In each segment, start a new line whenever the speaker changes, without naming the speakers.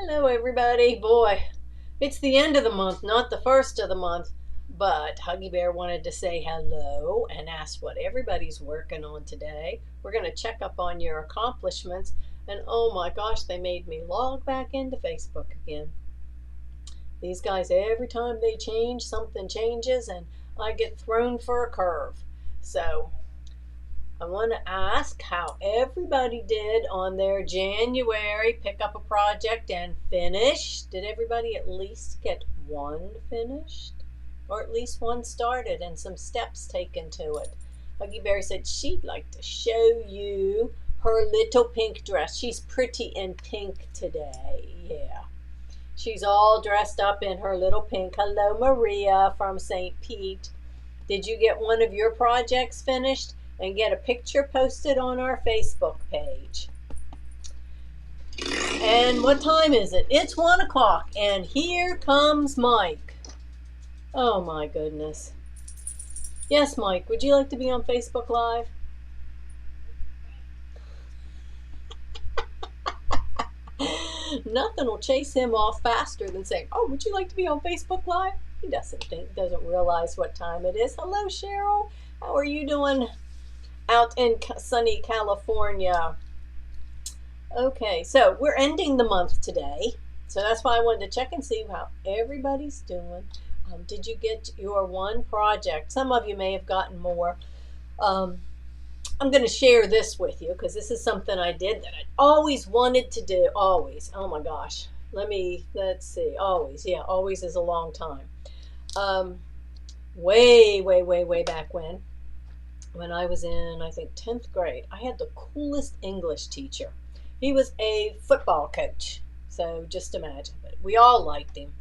Hello, everybody. Boy, it's the end of the month, not the first of the month, but Huggy Bear wanted to say hello and ask what everybody's working on today. We're going to check up on your accomplishments, and oh my gosh, they made me log back into Facebook again. These guys, every time they change, something changes, and I get thrown for a curve. So, I want to ask how everybody did on their January pick up a project and finish. Did everybody at least get one finished? Or at least one started and some steps taken to it? Huggy Bear said she'd like to show you her little pink dress. She's pretty in pink today. Yeah. She's all dressed up in her little pink. Hello, Maria from St. Pete. Did you get one of your projects finished and get a picture posted on our Facebook page? And what time is it? It's 1 o'clock, and here comes Mike. Oh my goodness. Yes, Mike, would you like to be on Facebook Live? Nothing will chase him off faster than saying, "Oh, would you like to be on Facebook Live?" He doesn't realize what time it is. Hello, Cheryl. How are you doing out in sunny California? Okay, so we're ending the month today. So that's why I wanted to check and see how everybody's doing. Did you get your one project? Some of you may have gotten more. I'm going to share this with you because this is something I did that I always wanted to do. Always. Oh my gosh. Let's see. Always. Yeah, always is a long time. Way back when I was in, I think, 10th grade, I had the coolest English teacher. He was a football coach. So just imagine. But we all liked him.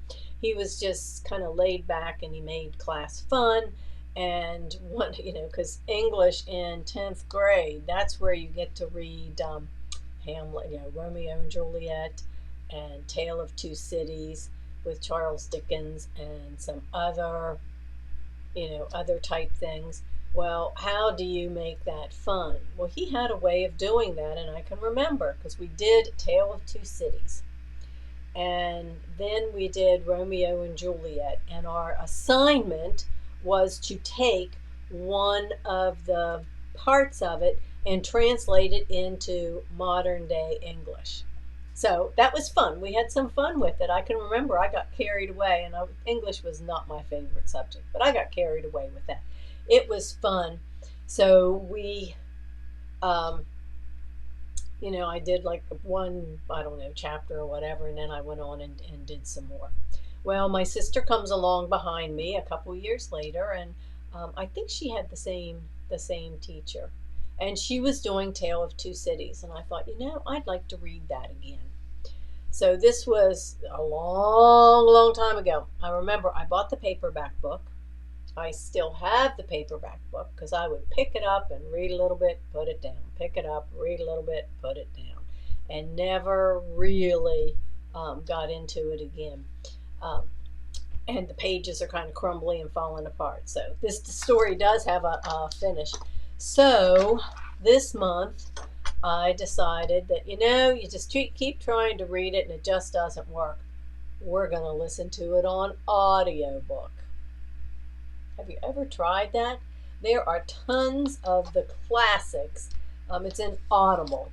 He was just kind of laid back and he made class fun. And because English in 10th grade, that's where you get to read Hamlet, Romeo and Juliet, and Tale of Two Cities with Charles Dickens, and some other type things. Well, how do you make that fun? Well, he had a way of doing that, and I can remember because we did Tale of Two Cities. And then we did Romeo and Juliet, and our assignment was to take one of the parts of it and translate it into modern day English. So that was fun. We had some fun with it. I can remember I got carried away, and English was not my favorite subject, but I got carried away with that. It was fun. So we, I did like one, I don't know, chapter or whatever, and then I went on and did some more. Well, my sister comes along behind me a couple years later, and I think she had the same teacher, and she was doing Tale of Two Cities, and I thought, I'd like to read that again. So this was a long time ago. I remember I bought the paperback book. I still have the paperback book because I would pick it up and read a little bit, put it down, pick it up, read a little bit, put it down, and never really got into it again. And the pages are kind of crumbly and falling apart. So this story does have a finish. So this month I decided that, you just keep trying to read it and it just doesn't work. We're going to listen to it on audiobook. Have you ever tried that? There are tons of the classics. It's in Audible.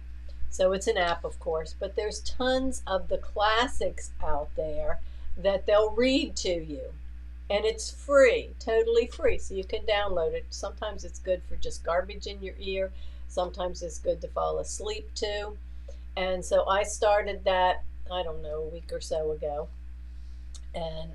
So it's an app, of course, but there's tons of the classics out there that they'll read to you. And it's free, totally free, so you can download it. Sometimes it's good for just garbage in your ear. Sometimes it's good to fall asleep to. And so I started that, I don't know, a week or so ago. And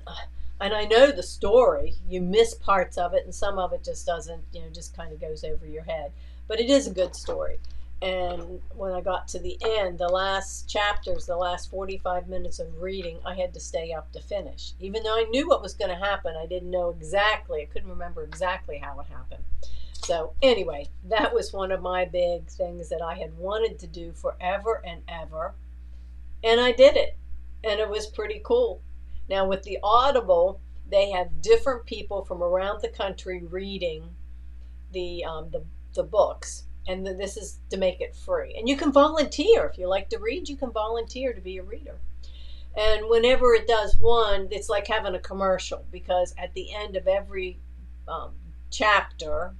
I know the story. You miss parts of it, and some of it just doesn't, just kind of goes over your head. But it is a good story. And when I got to the end, the last chapters, the last 45 minutes of reading, I had to stay up to finish. Even though I knew what was going to happen, I didn't know exactly. I couldn't remember exactly how it happened. So anyway, that was one of my big things that I had wanted to do forever and ever. And I did it. And it was pretty cool. Now with the Audible, they have different people from around the country reading the books. And this is to make it free. And you can volunteer. If you like to read, you can volunteer to be a reader. And whenever it does one, it's like having a commercial, because at the end of every um, chapter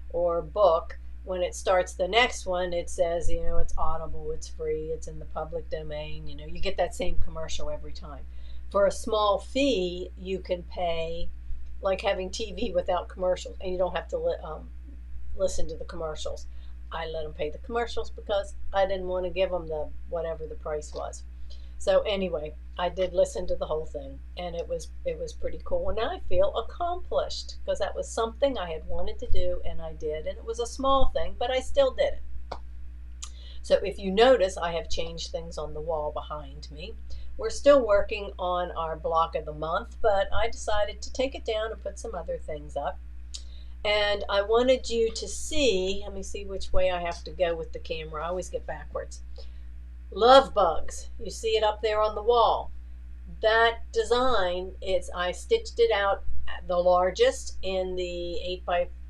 or book, when it starts the next one, it says, it's Audible, it's free, it's in the public domain. You get that same commercial every time. For a small fee, you can pay, like having TV without commercials, and you don't have to listen to the commercials. I let them pay the commercials because I didn't want to give them the whatever the price was. So anyway, I did listen to the whole thing, and it was pretty cool. And I feel accomplished because that was something I had wanted to do, and I did. And it was a small thing, but I still did it. So if you notice, I have changed things on the wall behind me. We're still working on our block of the month, but I decided to take it down and put some other things up. And I wanted you to see, let me see which way I have to go with the camera. I always get backwards. Love bugs. You see it up there on the wall. That design is, I stitched it out the largest in the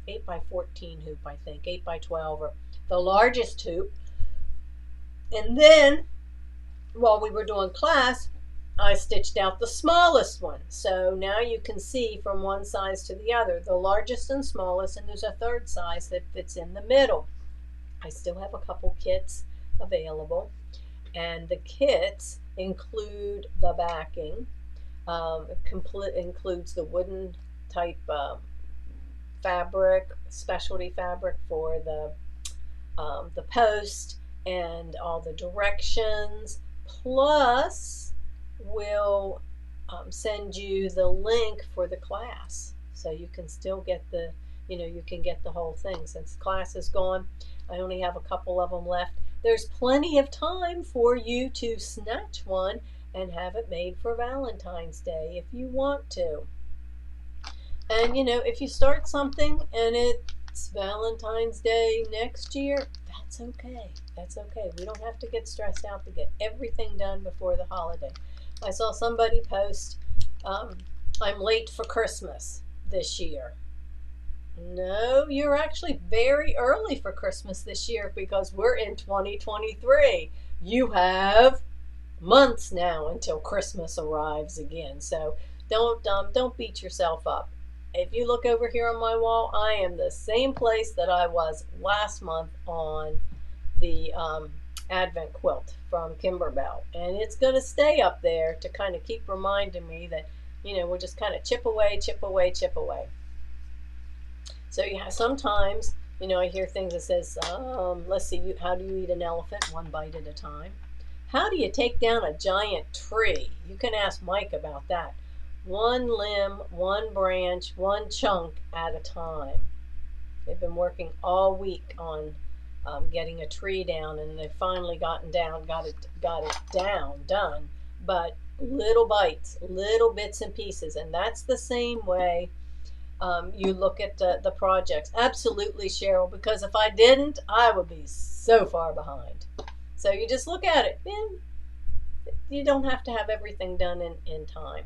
8x14 hoop, I think, 8x12, or the largest hoop. And then while we were doing class, I stitched out the smallest one. So now you can see from one size to the other, the largest and smallest, and there's a third size that fits in the middle. I still have a couple kits available, and the kits include the backing. Includes the wooden type fabric, specialty fabric for the post, and all the directions. Plus, we'll send you the link for the class, so you can still get you can get the whole thing. Since class is gone, I only have a couple of them left. There's plenty of time for you to snatch one and have it made for Valentine's Day if you want to. And if you start something and it's Valentine's Day next year, that's okay. That's okay. We don't have to get stressed out to get everything done before the holiday. I saw somebody post, I'm late for Christmas this year. No, you're actually very early for Christmas this year, because we're in 2023. You have months now until Christmas arrives again. So don't beat yourself up. If you look over here on my wall, I am the same place that I was last month on the Advent quilt from Kimberbell, and it's going to stay up there to kind of keep reminding me that we'll just kind of chip away, chip away, chip away. So sometimes I hear things that says, let's see, how do you eat an elephant? One bite at a time. How do you take down a giant tree? You can ask Mike about that. One limb, one branch, one chunk at a time. They've been working all week on getting a tree down, and they've finally got it down, done. But little bites, little bits and pieces, and that's the same way you look at the projects. Absolutely, Cheryl, because if I didn't, I would be so far behind. So you just look at it, and you don't have to have everything done in time.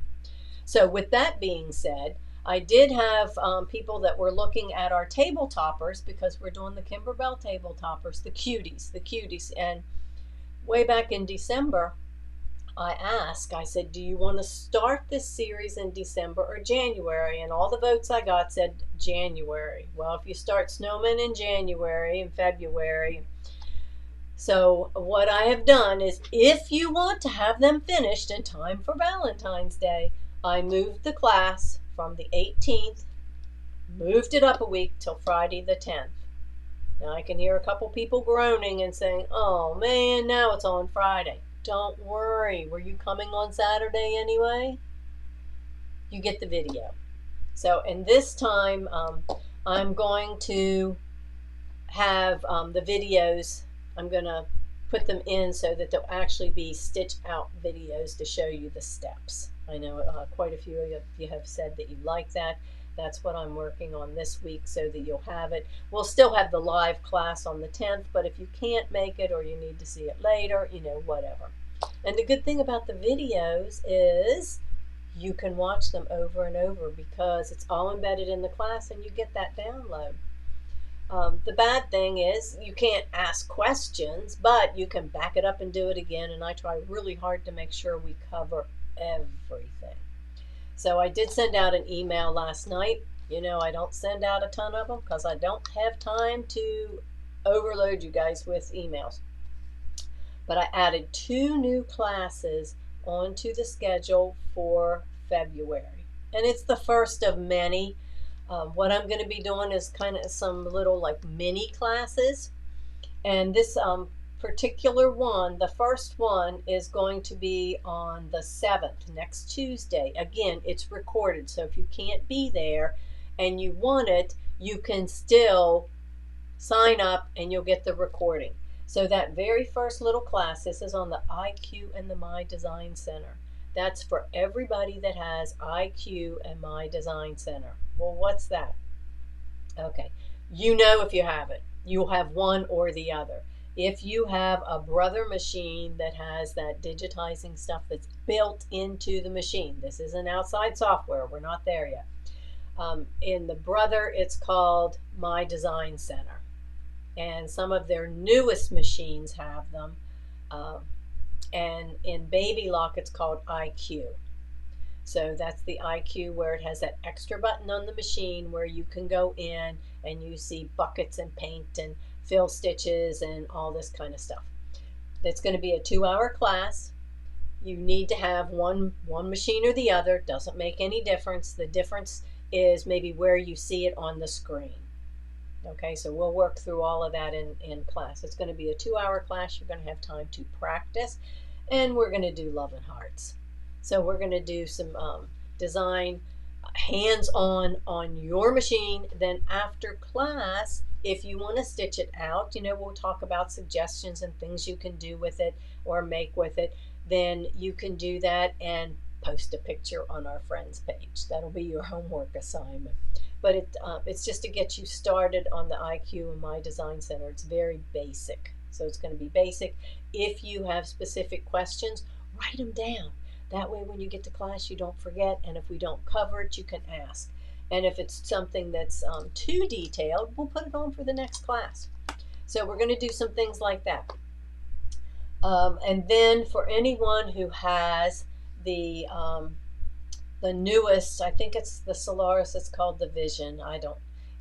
So with that being said, I did have people that were looking at our table toppers, because we're doing the Kimberbell table toppers, the cuties. And way back in December, I said, do you want to start this series in December or January? And all the votes I got said January. Well, if you start snowmen in January and February. So what I have done is, if you want to have them finished in time for Valentine's Day, I moved the class from the 18th, moved it up a week till Friday the 10th. Now I can hear a couple people groaning and saying, oh man, now it's on Friday. Don't worry. Were you coming on Saturday anyway? You get the video. So, and this time I'm going to have the videos, I'm going to put them in so that they'll actually be stitched out videos to show you the steps. I know quite a few of you have said that you like that. That's what I'm working on this week, so that you'll have it. We'll still have the live class on the 10th, but if you can't make it or you need to see it later, whatever. And the good thing about the videos is you can watch them over and over, because it's all embedded in the class and you get that download. The bad thing is you can't ask questions, but you can back it up and do it again. And I try really hard to make sure we cover everything. So I did send out an email last night. You know, I don't send out a ton of them because I don't have time to overload you guys with emails. But I added 2 new classes onto the schedule for February. And it's the first of many. What I'm going to be doing is kind of some little like mini classes. And this particular one, the first one, is going to be on the 7th, next Tuesday. Again, it's recorded, so if you can't be there and you want it, you can still sign up and you'll get the recording. So that very first little class, this is on the IQ and the My Design Center. That's for everybody that has IQ and My Design Center. Well, what's that? Okay, you know if you have it. You'll have one or the other. If you have a Brother machine that has that digitizing stuff that's built into the machine, this is an outside software, we're not there yet. In the Brother, it's called My Design Center. And some of their newest machines have them. And in Baby Lock, it's called IQ. So that's the IQ where it has that extra button on the machine where you can go in and you see buckets and paint and fill stitches and all this kind of stuff. It's going to be a 2-hour class. You need to have one machine or the other. Doesn't make any difference. The difference is maybe where you see it on the screen. Okay, so we'll work through all of that in class. It's going to be a 2-hour class. You're going to have time to practice, and we're going to do Love and Hearts. So we're going to do some design hands-on on your machine. Then after class, if you want to stitch it out, you know, we'll talk about suggestions and things you can do with it or make with it. Then you can do that and post a picture on our friends page. That'll be your homework assignment. But it's just to get you started on the IQ and My Design Center. It's very basic. So it's going to be basic. If you have specific questions, write them down. That way when you get to class, you don't forget. And if we don't cover it, you can ask. And if it's something that's too detailed, we'll put it on for the next class. So we're going to do some things like that. And then for anyone who has the newest, I think it's the Solaris, it's called the Vision.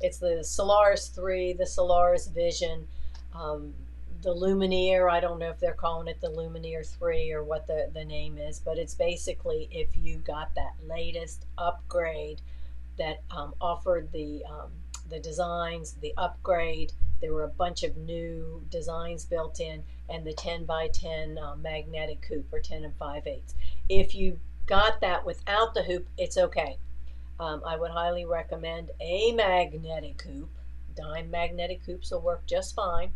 It's the Solaris 3, the Solaris Vision, the Lumineer. I don't know if they're calling it the Lumineer 3 or what the name is, but it's basically if you got that latest upgrade that offered the designs, the upgrade. There were a bunch of new designs built in, and the 10 by 10 magnetic hoop, or 10 5/8. If you got that without the hoop, it's okay. I would highly recommend a magnetic hoop. Dime magnetic hoops will work just fine.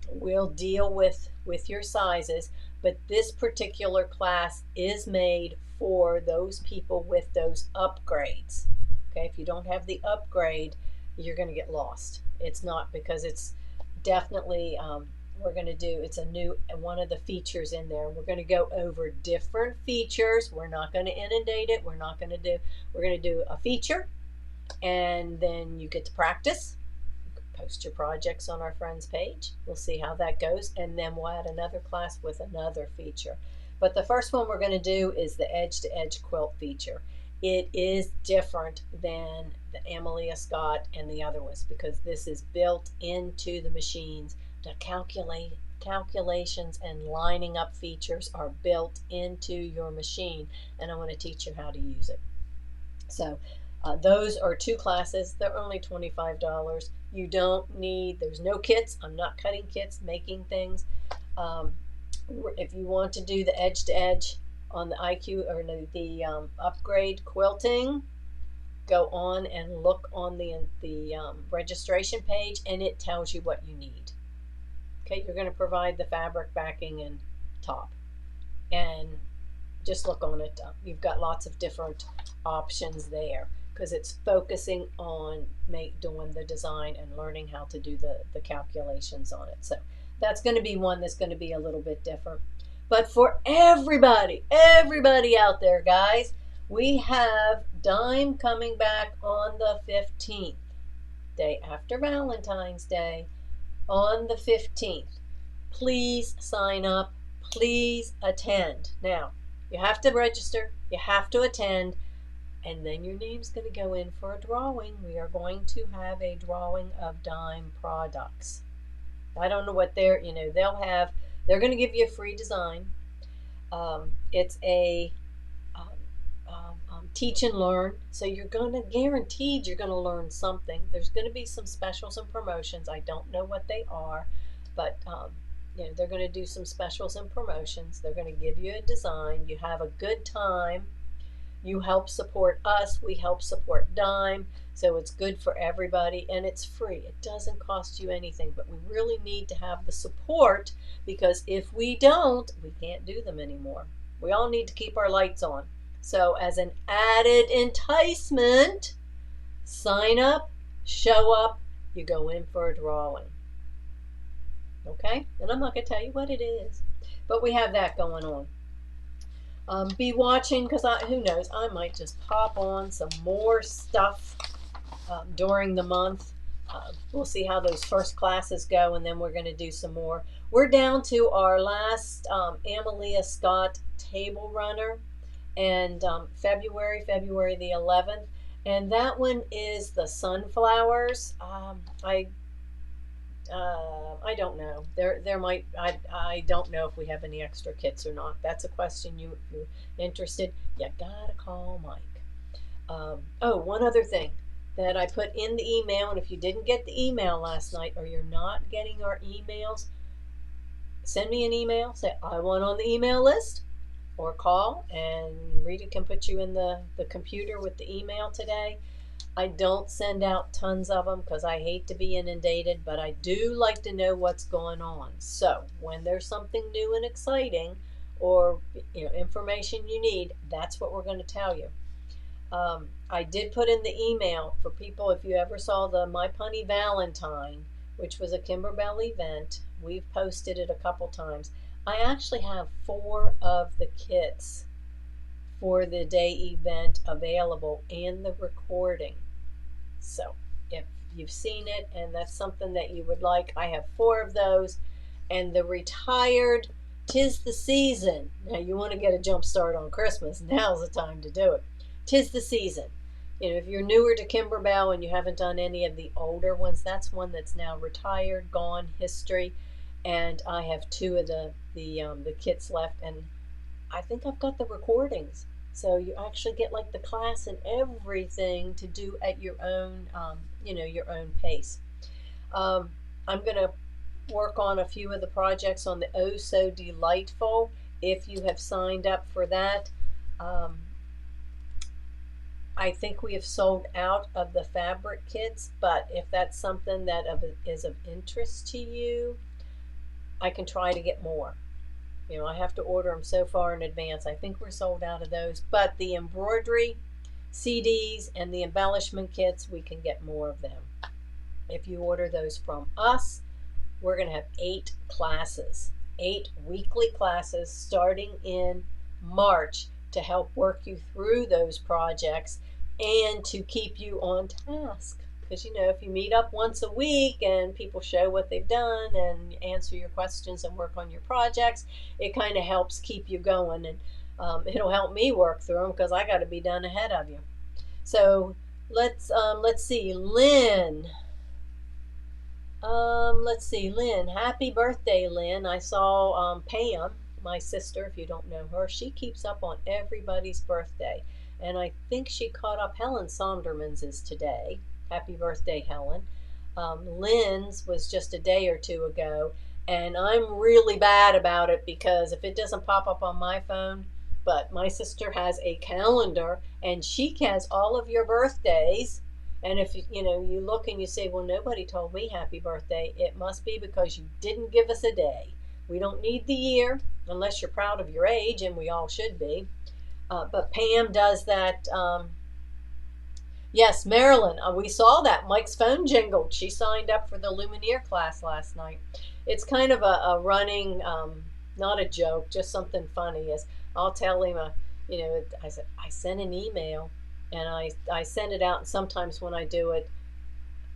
We'll deal with your sizes, but this particular class is made for those people with those upgrades. Okay, if you don't have the upgrade, you're going to get lost. It's not, because it's definitely we're going to do, it's a new one of the features in there. We're going to go over different features. We're not going to inundate it. We're going to do a feature, and then you get to practice. You can post your projects on our friends page. We'll see how that goes, and then we'll add another class with another feature. But the first one we're going to do is the edge to edge quilt feature. It is different than the Amalia Scott and the other ones because this is built into the machines. The calculations and lining up features are built into your machine, and I want to teach you how to use it. So those are 2 classes. They're only $25. You don't need, there's no kits. I'm not cutting kits, making things. If you want to do the edge to edge on the IQ or the upgrade quilting, go on and look on the registration page, and it tells you what you need. Okay, you're going to provide the fabric backing and top, and just look on it. You've got lots of different options there because it's focusing on doing the design and learning how to do the calculations on it. So that's going to be one that's going to be a little bit different. But for everybody out there, guys, we have Dime coming back on the 15th. day after Valentine's Day, on the 15th. Please sign up. Please attend. Now, you have to register, you have to attend, and then your name's going to go in for a drawing. We are going to have a drawing of Dime products. I don't know what they're, they're going to give you a free design. It's a teach and learn. So you're going to guaranteed you're going to learn something. There's going to be some specials and promotions. I don't know what they are, but they're going to do some specials and promotions. They're going to give you a design. You have a good time. You help support us. We help support Dime. So it's good for everybody, and it's free. It doesn't cost you anything, but we really need to have the support, because if we don't, we can't do them anymore. We all need to keep our lights on. So as an added enticement, sign up, show up, you go in for a drawing. Okay? And I'm not going to tell you what it is, but we have that going on. Be watching, because who knows, I might just pop on some more stuff during the month. We'll see how those first classes go, and then we're going to do some more. We're down to our last Amalia Scott table runner, and February the 11th, and that one is the sunflowers. I don't know. There might, I don't know if we have any extra kits or not. That's a question if you're interested, you gotta call Mike. Oh, one other thing that I put in the email, and if you didn't get the email last night, or you're not getting our emails, send me an email, say I want on the email list, or call, and Rita can put you in the computer with the email today. I don't send out tons of them because I hate to be inundated, but I do like to know what's going on. So when there's something new and exciting, or information you need, that's what we're going to tell you. I did put in the email for people, if you ever saw the My Punny Valentine, which was a Kimberbell event. We've posted it a couple times. I actually have 4 of the kits for the day event available, and the recording. So if you've seen it and that's something that you would like, I have 4 of those. And the retired 'Tis the Season. Now you want to get a jump start on Christmas, now's the time to do it. 'Tis the Season. If you're newer to Kimberbell and you haven't done any of the older ones, that's one that's now retired, gone, history. And I have 2 of the kits left, and I think I've got the recordings. So you actually get like the class and everything to do at your own, your own pace. I'm going to work on a few of the projects on the Oh So Delightful. If you have signed up for that, I think we have sold out of the fabric kits, but if that's something that is of interest to you, I can try to get more. I have to order them so far in advance. I think we're sold out of those, but the embroidery CDs and the embellishment kits, we can get more of them. If you order those from us, we're going to have 8 classes, 8 weekly classes starting in March to help work you through those projects and to keep you on task. Because, if you meet up once a week and people show what they've done and answer your questions and work on your projects, it kind of helps keep you going. And it'll help me work through them because I got to be done ahead of you. So let's see. Lynn. Lynn. Happy birthday, Lynn. I saw Pam, my sister, if you don't know her. She keeps up on everybody's birthday. And I think she caught up. Helen Sonderman's is today. Happy birthday, Helen. Lynn's was just a day or 2 ago, and I'm really bad about it because if it doesn't pop up on my phone, but my sister has a calendar and she has all of your birthdays, and if you look and you say, well, nobody told me happy birthday, it must be because you didn't give us a day. We don't need the year unless you're proud of your age, and we all should be. But Pam does that. Yes, Marilyn, we saw that. Mike's phone jingled. She signed up for the Lumineer class last night. It's kind of a running, not a joke, just something funny. Is I'll tell him, I said, I sent an email, and I send it out, and sometimes when I do it,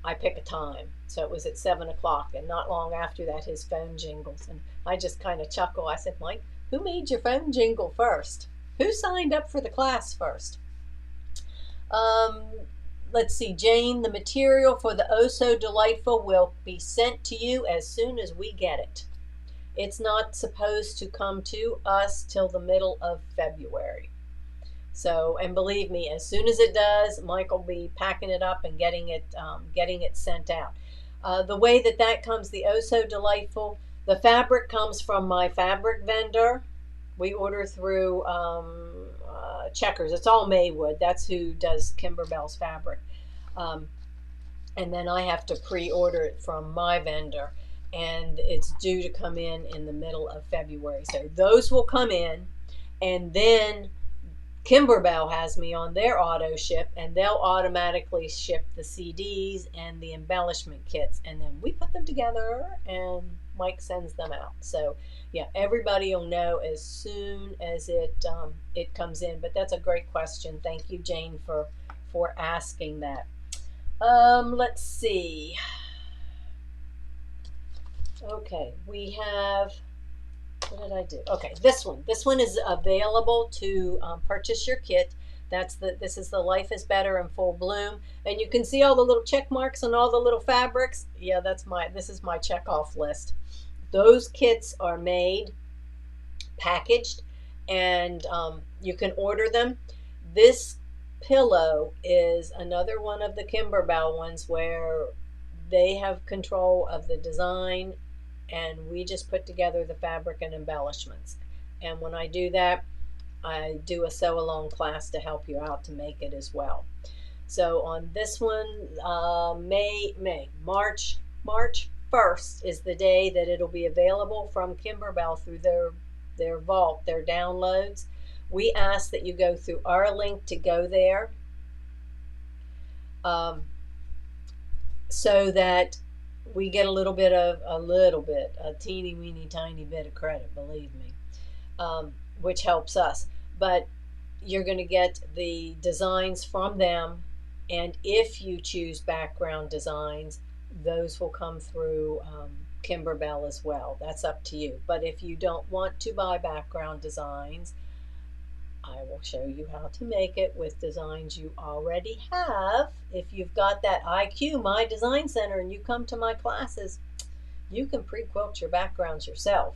I pick a time. So it was at 7 o'clock, and not long after that, his phone jingles. And I just kind of chuckle. I said, Mike, who made your phone jingle first? Who signed up for the class first? Um, let's see, Jane, the material for the Oh So Delightful will be sent to you as soon as we get it. It's not supposed to come to us till the middle of February. So, and believe me, as soon as it does, Mike will be packing it up and getting it sent out. The way that comes, the Oh So Delightful, the fabric comes from my fabric vendor. We order through Checkers. It's all Maywood. That's who does Kimberbell's fabric. Um, and then I have to pre-order it from my vendor, and it's due to come in the middle of February. So those will come in, and then Kimberbell has me on their auto ship, and they'll automatically ship the CDs and the embellishment kits, and then we put them together and Mike sends them out. So yeah, everybody will know as soon as it comes in. But that's a great question. Thank you, Jane, for asking that. Let's see. Okay, we have, what did I do? Okay, this one is available to purchase your kit. This is the Life is Better in Full Bloom, and you can see all the little check marks on all the little fabrics. Yeah, this is my check off list. Those kits are made, packaged, and you can order them. This pillow is another one of the Kimberbell ones where they have control of the design, and we just put together the fabric and embellishments. And when I do that, I do a sew along class to help you out to make it as well. So on this one, March 1st is the day that it'll be available from Kimberbell through their vault, their downloads. We ask that you go through our link to go there, so that we get a teeny weeny tiny bit of credit, believe me, which helps us. But you're going to get the designs from them, and if you choose background designs, those will come through Kimberbell as well. That's up to you. But if you don't want to buy background designs, I will show you how to make it with designs you already have. If you've got that IQ, My Design Center, and you come to my classes, you can pre-quilt your backgrounds yourself.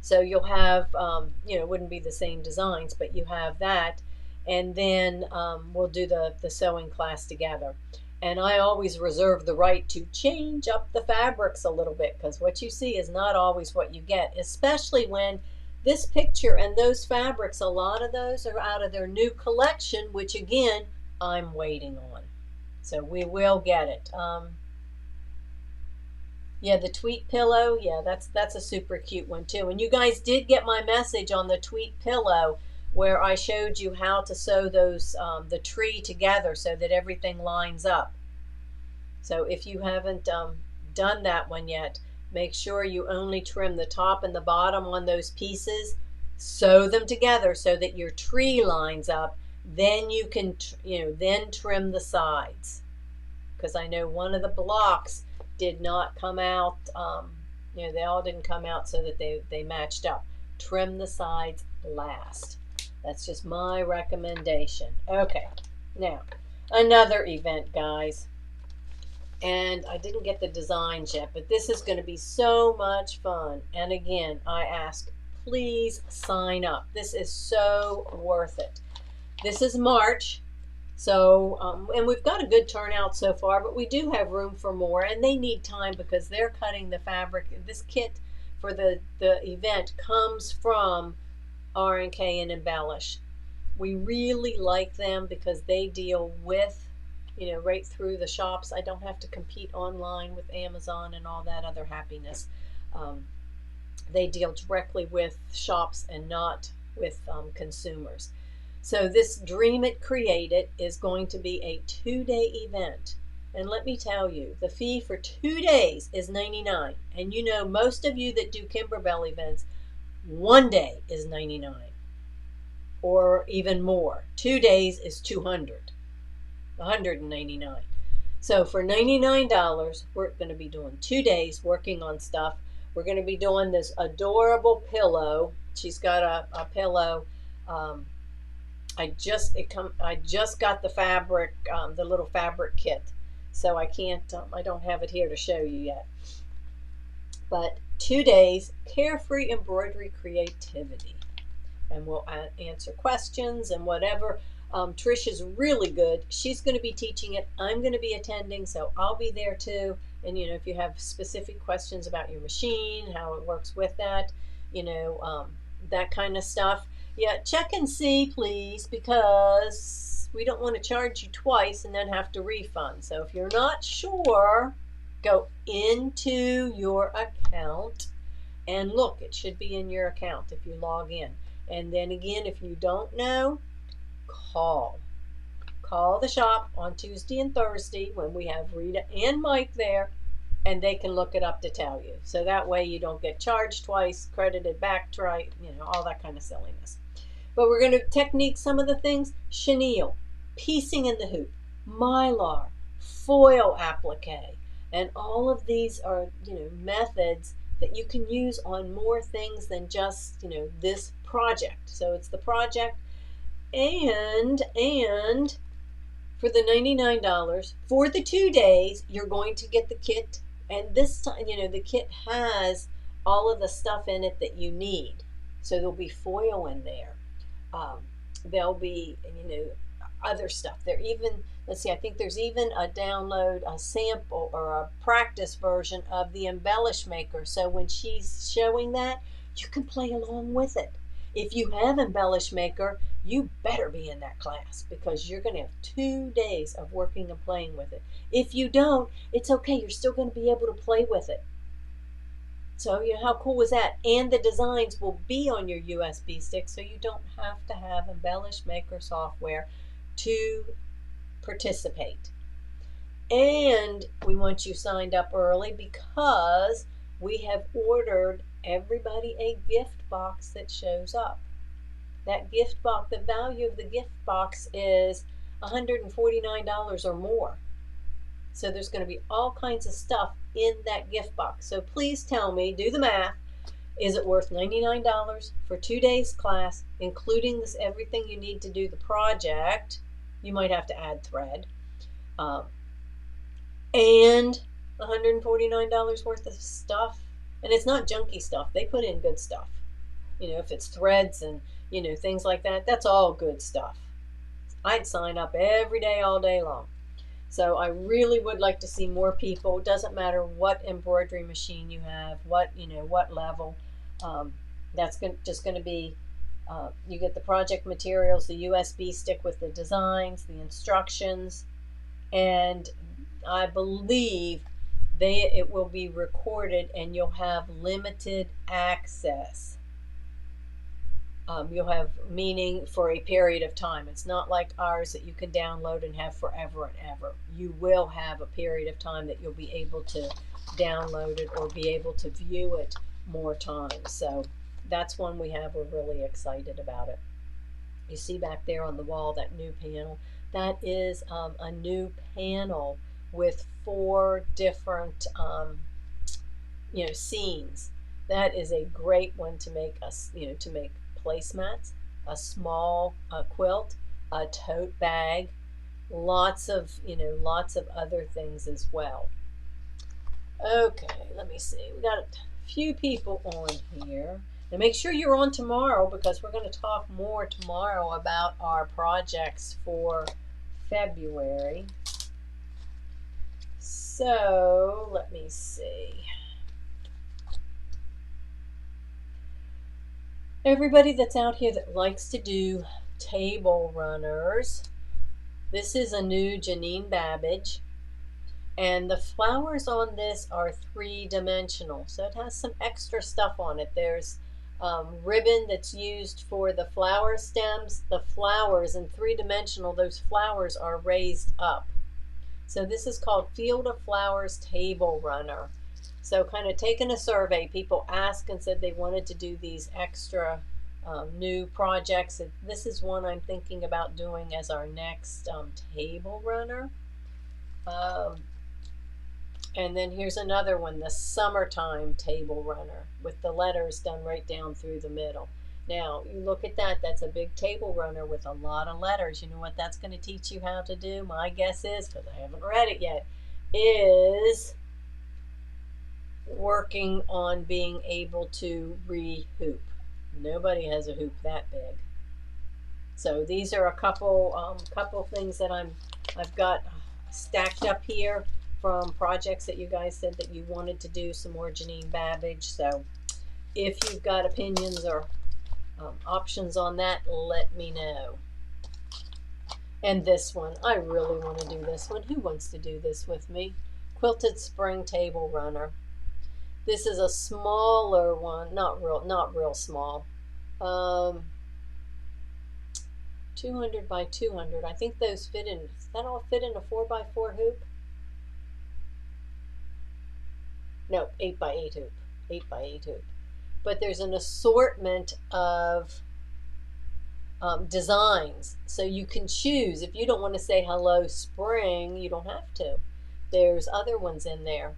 So you'll have, it wouldn't be the same designs, but you have that. And then we'll do the sewing class together. And I always reserve the right to change up the fabrics a little bit, because what you see is not always what you get, especially when this picture and those fabrics, a lot of those are out of their new collection, which again, I'm waiting on. So we will get it. Yeah, the tweet pillow, yeah, that's a super cute one too. And you guys did get my message on the tweet pillow where I showed you how to sew those the tree together so that everything lines up. So if you haven't done that one yet, make sure you only trim the top and the bottom on those pieces, sew them together so that your tree lines up. Then you can, then trim the sides. Because I know one of the blocks did not come out, they all didn't come out so that they matched up. Trim the sides last. That's just my recommendation. Okay, now, another event, guys. And I didn't get the designs yet, but this is going to be so much fun. And again, I ask, please sign up. This is so worth it. This is March, so, and we've got a good turnout so far, but we do have room for more, and they need time because they're cutting the fabric. This kit for the event comes from R&K and Embellish. We really like them because they deal with, right through the shops. I don't have to compete online with Amazon and all that other happiness. They deal directly with shops and not with consumers. So this Dream It Create It is going to be a 2-day event. And let me tell you, the fee for 2 days is $99. And most of you that do Kimberbell events, 1 day is $99 or even more. 2 days is $200, $199. So for $99, we're going to be doing 2 days working on stuff. We're going to be doing this adorable pillow. She's got a pillow. Um, I just got the fabric, the little fabric kit, so I can't. I don't have it here to show you yet. But 2 days, carefree embroidery creativity, and we'll answer questions and whatever. Trish is really good. She's going to be teaching it. I'm going to be attending, so I'll be there too. And if you have specific questions about your machine, how it works with that, that kind of stuff, yeah, check and see, please, because we don't want to charge you twice and then have to refund. So if you're not sure, go into your account and look. It should be in your account if you log in. And then again, if you don't know, call the shop on Tuesday and Thursday when we have Rita and Mike there, and they can look it up to tell you. So that way you don't get charged twice, credited back twice, all that kind of silliness. But we're going to technique some of the things: chenille, piecing in the hoop, mylar, foil applique, and all of these are methods that you can use on more things than just this project. So it's the project, and for the $99 for the 2 days, you're going to get the kit. And this time, the kit has all of the stuff in it that you need. So there'll be foil in there. There'll be, other stuff. There even, let's see, I think there's even a download, a sample or a practice version of the Embellish Maker. So when she's showing that, you can play along with it. If you have Embellish Maker, you better be in that class because you're going to have 2 days of working and playing with it. If you don't, it's okay. You're still going to be able to play with it. So, how cool is that? And the designs will be on your USB stick, so you don't have to have Embellish Maker software to participate. And we want you signed up early because we have ordered everybody a gift box that shows up. That gift box, the value of the gift box is $149 or more. So there's going to be all kinds of stuff in that gift box. So please tell me, do the math. Is it worth $99 for 2 days class, including this everything you need to do the project? You might have to add thread. And $149 worth of stuff. And it's not junky stuff. They put in good stuff. If it's threads and, things like that, that's all good stuff. I'd sign up every day, all day long. So I really would like to see more people. It doesn't matter what embroidery machine you have, what level. That's just going to be, you get the project materials, the USB stick with the designs, the instructions, and I believe it will be recorded and you'll have limited access. You'll have meaning for a period of time. It's not like ours that you can download and have forever and ever. You will have a period of time that you'll be able to download it or be able to view it more times. So that's one we have. We're really excited about it. You see back there on the wall that new panel. That is a new panel with 4 different scenes. That is a great one to make us to make placemats, a small quilt, a tote bag, lots of other things as well. Okay, let me see. We got a few people on here. Now make sure you're on tomorrow because we're going to talk more tomorrow about our projects for February. So let me see. Everybody that's out here that likes to do table runners, this is a new Janine Babbage, and the flowers on this are 3-dimensional, so it has some extra stuff on it. There's ribbon that's used for the flower stems. The flowers in 3-dimensional, those flowers are raised up. So this is called Field of Flowers Table Runner. So kind of taking a survey, people asked and said they wanted to do these extra new projects. This is one I'm thinking about doing as our next table runner. Um, and then here's another one, the summertime table runner with the letters done right down through the middle. Now, you look at that, that's a big table runner with a lot of letters. You know what that's going to teach you how to do? My guess is, because I haven't read it yet, is working on being able to re-hoop. Nobody has a hoop that big. So these are a couple things that I've got stacked up here from projects that you guys said that you wanted to do some more Janine Babbage. So if you've got opinions or options on that, let me know. And this one, I really want to do this one. Who wants to do this with me? Quilted Spring Table Runner. This is a smaller one, not real small. 200 by 200. I think those fit in. Does that all fit in a 4x4 hoop? No, 8x8 hoop. 8x8 hoop. But there's an assortment of designs, so you can choose. If you don't want to say hello spring, you don't have to. There's other ones in there,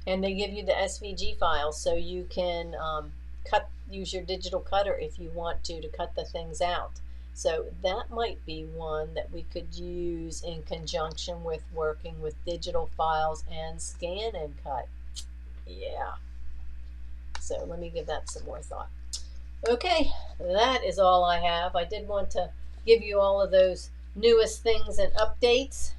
and they give you the SVG files, so you can use your digital cutter if you want to cut the things out. So that might be one that we could use in conjunction with working with digital files and scan and cut. Yeah. So let me give that some more thought. Okay, that is all I have. I did want to give you all of those newest things and updates.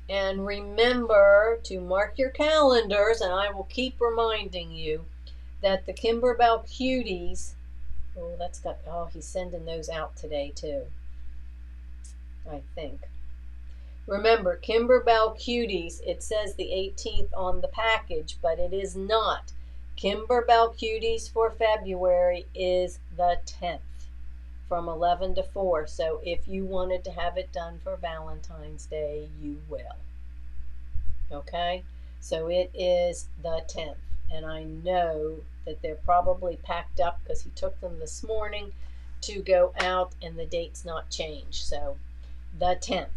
And remember to mark your calendars, and I will keep reminding you that the Kimberbell Cuties, he's sending those out today too, I think. Remember, Kimberbell Cuties, it says the 18th on the package, but it is not. Kimberbell Cuties for February is the 10th from 11 to 4. So if you wanted to have it done for Valentine's Day, you will. Okay? So it is the 10th. And I know that they're probably packed up because he took them this morning to go out and the date's not changed. So the 10th.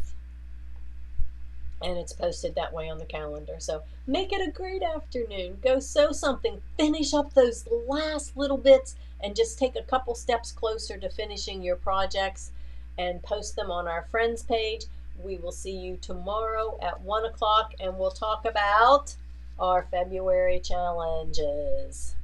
And it's posted that way on the calendar. So make it a great afternoon. Go sew something. Finish up those last little bits and just take a couple steps closer to finishing your projects and post them on our friends page. We will see you tomorrow at 1 o'clock and we'll talk about our February challenges.